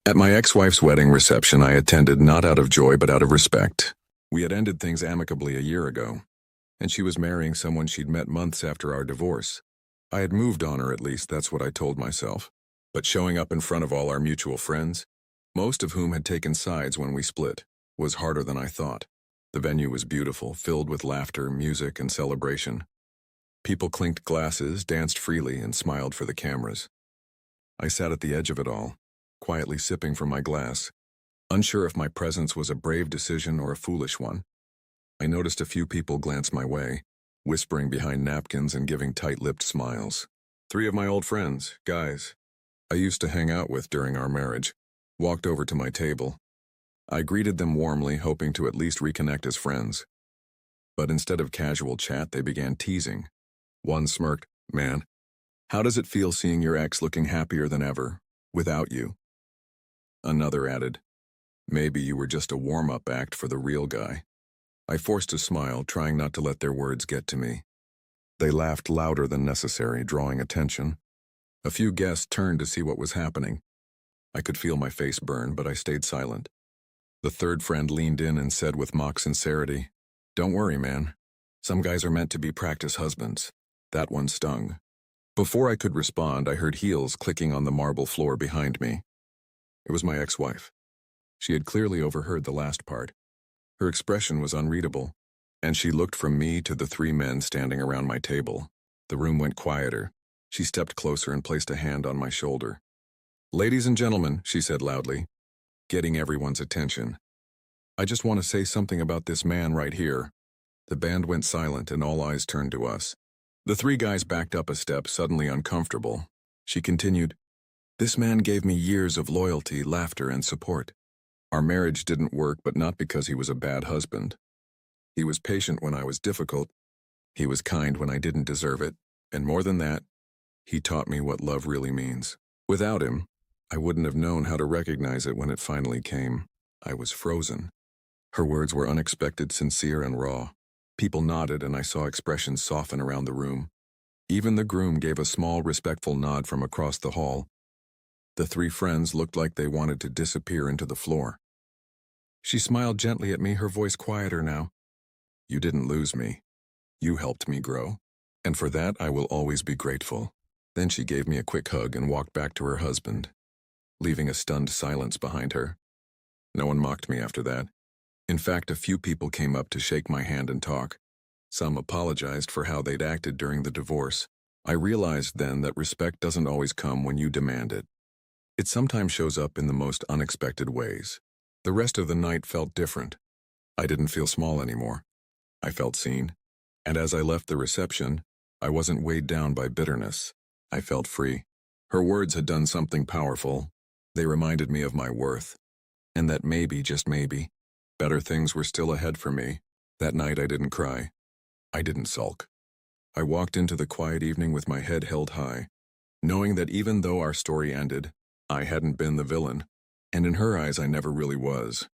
At my ex-wife's wedding reception, I attended not out of joy but out of respect. We had ended things amicably a year ago, and she was marrying someone she'd met months after our divorce. I had moved on, or at least that's what I told myself. But showing up in front of all our mutual friends, most of whom had taken sides when we split, was harder than I thought. The venue was beautiful, filled with laughter, music, and celebration. People clinked glasses, danced freely, and smiled for the cameras. I sat at the edge of it all, quietly sipping from my glass, unsure if my presence was a brave decision or a foolish one. I noticed a few people glance my way, whispering behind napkins and giving tight-lipped smiles. 3 of my old friends, guys, I used to hang out with during our marriage, walked over to my table. I greeted them warmly, hoping to at least reconnect as friends. But instead of casual chat, they began teasing. One smirked, "Man, how does it feel seeing your ex looking happier than ever, without you?" Another added, "Maybe you were just a warm-up act for the real guy." I forced a smile, trying not to let their words get to me. They laughed louder than necessary, drawing attention. A few guests turned to see what was happening. I could feel my face burn, but I stayed silent. The third friend leaned in and said with mock sincerity, "Don't worry, man. Some guys are meant to be practice husbands." That one stung. Before I could respond, I heard heels clicking on the marble floor behind me. It was my ex-wife. She had clearly overheard the last part. Her expression was unreadable, and she looked from me to the 3 men standing around my table. The room went quieter. She stepped closer and placed a hand on my shoulder. "Ladies and gentlemen," she said loudly, getting everyone's attention, "I just want to say something about this man right here." The band went silent and all eyes turned to us. The 3 guys backed up a step, suddenly uncomfortable. She continued, "This man gave me years of loyalty, laughter, and support. Our marriage didn't work, but not because he was a bad husband. He was patient when I was difficult. He was kind when I didn't deserve it. And more than that, he taught me what love really means. Without him, I wouldn't have known how to recognize it when it finally came. I was frozen." Her words were unexpected, sincere, and raw. People nodded, and I saw expressions soften around the room. Even the groom gave a small, respectful nod from across the hall. The 3 friends looked like they wanted to disappear into the floor. She smiled gently at me, her voice quieter now. "You didn't lose me. You helped me grow. And for that, I will always be grateful." Then she gave me a quick hug and walked back to her husband, leaving a stunned silence behind her. No one mocked me after that. In fact, a few people came up to shake my hand and talk. Some apologized for how they'd acted during the divorce. I realized then that respect doesn't always come when you demand it. It sometimes shows up in the most unexpected ways. The rest of the night felt different. I didn't feel small anymore. I felt seen. And as I left the reception, I wasn't weighed down by bitterness. I felt free. Her words had done something powerful. They reminded me of my worth. And that maybe, just maybe, better things were still ahead for me. That night I didn't cry. I didn't sulk. I walked into the quiet evening with my head held high, knowing that even though our story ended, I hadn't been the villain, and in her eyes I never really was.